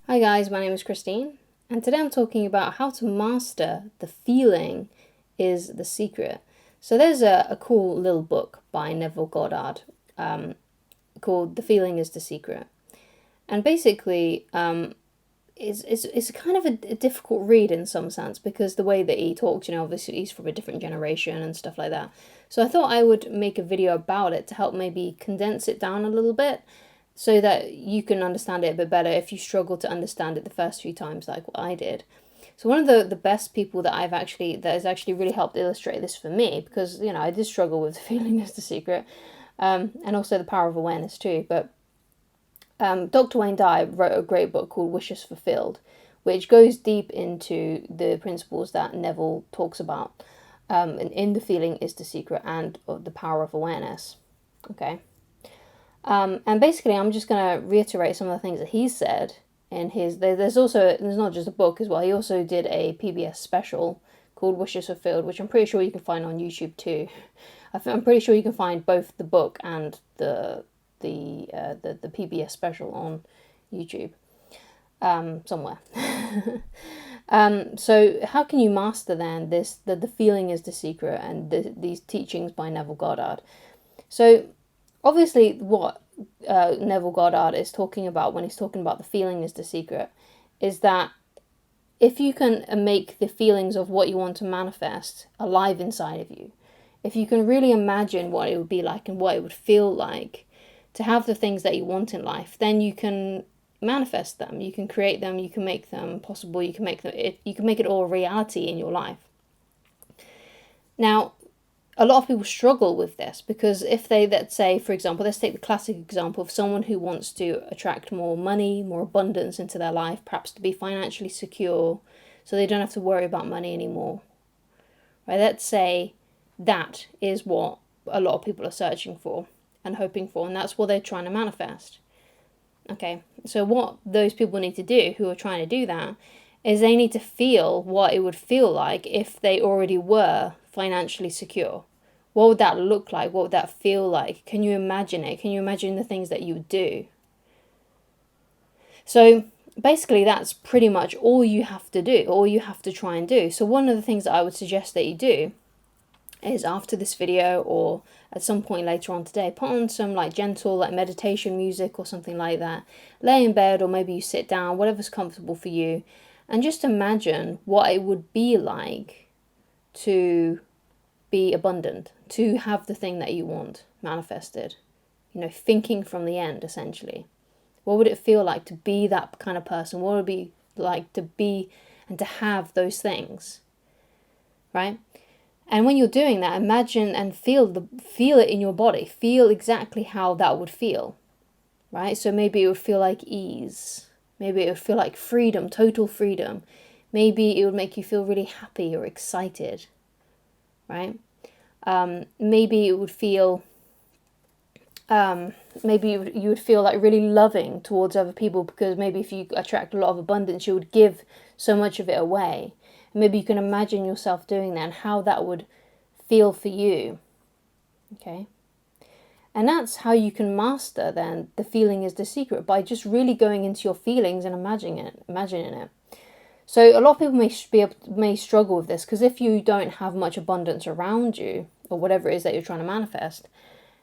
Hi guys, my name is Christine, and today I'm talking about how to master the feeling is the secret. So there's a cool little book by Neville Goddard called The Feeling is the Secret. And basically, it's kind of a difficult read in some sense because the way that he talks, obviously he's from a different generation and stuff like that. So I thought I would make a video about it to help maybe condense it down a little bit so that you can understand it a bit better if you struggle to understand it the first few times like what I did. So one of the best people that has actually really helped illustrate this for me, because I did struggle with feeling is the secret, and also the power of awareness too. But Dr. Wayne Dyer wrote a great book called Wishes Fulfilled, which goes deep into the principles that Neville talks about, and in the feeling is the secret and of the power of awareness. Okay. And basically, I'm just going to reiterate some of the things that he said in his. There's not just a book as well. He also did a PBS special called Wishes Fulfilled, which I'm pretty sure you can find on YouTube too. I'm pretty sure you can find both the book and the PBS special on YouTube somewhere. So how can you master then this? The feeling is the secret, and these teachings by Neville Goddard. So obviously, what Neville Goddard is talking about when he's talking about the feeling is the secret is that if you can make the feelings of what you want to manifest alive inside of you, if you can really imagine what it would be like and what it would feel like to have the things that you want in life, then you can manifest them, you can create them, you can make them possible, you can make it all a reality in your life. Now, a lot of people struggle with this because if they, let's say, for example, let's take the classic example of someone who wants to attract more money, more abundance into their life, perhaps to be financially secure so they don't have to worry about money anymore. Right? Let's say that is what a lot of people are searching for and hoping for, and that's what they're trying to manifest. Okay, so what those people need to do who are trying to do that is they need to feel what it would feel like if they already were financially secure. What would that look like? What would that feel like? Can you imagine it? Can you imagine the things that you would do? So basically, that's pretty much all you have to do, all you have to try and do. So one of the things that I would suggest that you do is after this video or at some point later on today, put on some like gentle like meditation music or something like that. Lay in bed or maybe you sit down, whatever's comfortable for you, and just imagine what it would be like to be abundant, to have the thing that you want manifested. Thinking from the end, essentially. What would it feel like to be that kind of person? What would it be like to be and to have those things? Right? And when you're doing that, imagine and feel it in your body. Feel exactly how that would feel. Right? So maybe it would feel like ease. Maybe it would feel like freedom, total freedom. Maybe it would make you feel really happy or excited. Right? Maybe it would feel maybe you would feel like really loving towards other people, because maybe if you attract a lot of abundance, you would give so much of it away. Maybe you can imagine yourself doing that and how that would feel for you. Okay. And that's how you can master then the feeling is the secret, by just really going into your feelings and imagining it. So a lot of people may struggle with this, because if you don't have much abundance around you, or whatever it is that you're trying to manifest,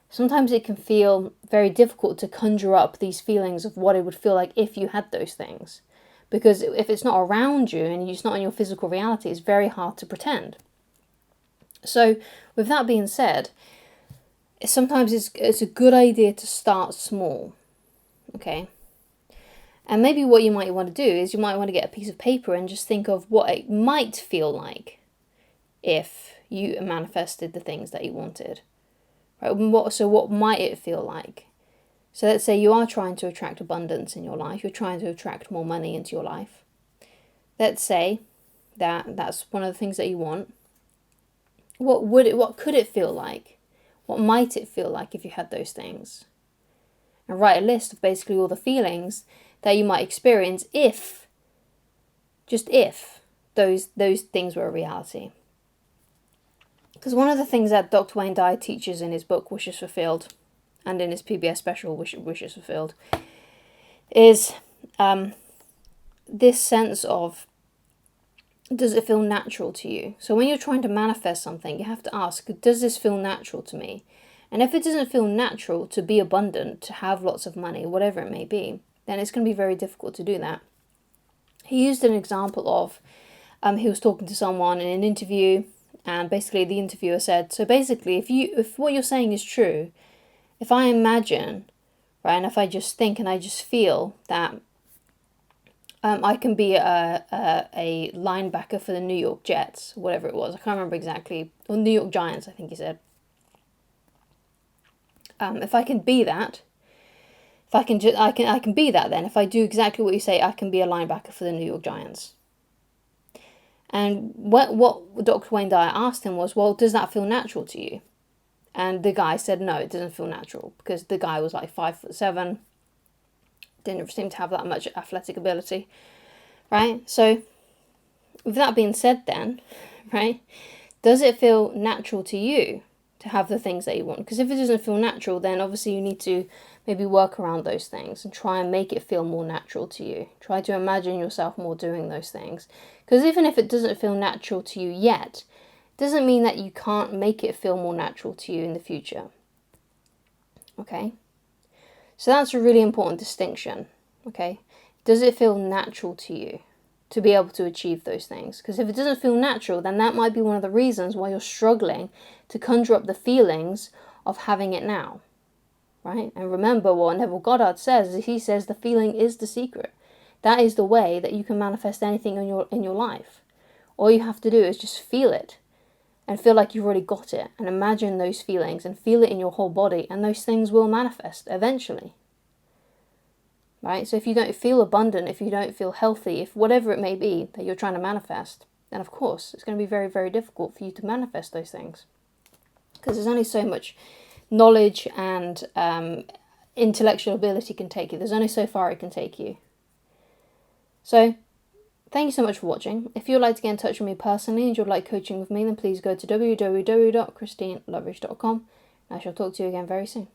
sometimes it can feel very difficult to conjure up these feelings of what it would feel like if you had those things. Because if it's not around you and it's not in your physical reality, it's very hard to pretend. So with that being said, sometimes it's a good idea to start small. Okay. And maybe what you might want to do is you might want to get a piece of paper and just think of what it might feel like if you manifested the things that you wanted. Right? So what might it feel like? So let's say you are trying to attract abundance in your life. You're trying to attract more money into your life. Let's say that's one of the things that you want. What could it feel like? What might it feel like if you had those things? And write a list of basically all the feelings that you might experience if those things were a reality. Because one of the things that Dr. Wayne Dyer teaches in his book Wishes Fulfilled, and in his PBS special Wishes Fulfilled, is this sense of, does it feel natural to you? So when you're trying to manifest something, you have to ask, does this feel natural to me? And if it doesn't feel natural to be abundant, to have lots of money, whatever it may be, then it's going to be very difficult to do that. He used an example of, he was talking to someone in an interview, and basically the interviewer said, so basically if what you're saying is true, if I imagine, right, and if I just think and I just feel that I can be a linebacker for the New York Jets, whatever it was, I can't remember exactly, or New York Giants, I think he said. If I can be that, if I can be that, then if I do exactly what you say, I can be a linebacker for the New York Giants. And what Dr. Wayne Dyer asked him was, well, does that feel natural to you? And the guy said, no, it doesn't feel natural, because the guy was like 5'7", didn't seem to have that much athletic ability, right? So with that being said then, right, does it feel natural to you to have the things that you want? Because if it doesn't feel natural, then obviously you need to maybe work around those things and try and make it feel more natural to you. Try to imagine yourself more doing those things. Because even if it doesn't feel natural to you yet, it doesn't mean that you can't make it feel more natural to you in the future. Okay? So that's a really important distinction. Okay? Does it feel natural to you to be able to achieve those things? Because if it doesn't feel natural, then that might be one of the reasons why you're struggling to conjure up the feelings of having it now. Right? And remember what Neville Goddard says, is he says the feeling is the secret. That is the way that you can manifest anything in your life. All you have to do is just feel it and feel like you've already got it, and imagine those feelings and feel it in your whole body, and those things will manifest eventually. Right? So if you don't feel abundant, if you don't feel healthy, if whatever it may be that you're trying to manifest, then of course it's going to be very, very difficult for you to manifest those things. Because there's only so much knowledge and intellectual ability can take you. There's only so far it can take you. So, thank you so much for watching. If you'd like to get in touch with me personally and you'd like coaching with me, then please go to www.christinelovridge.com. I shall talk to you again very soon.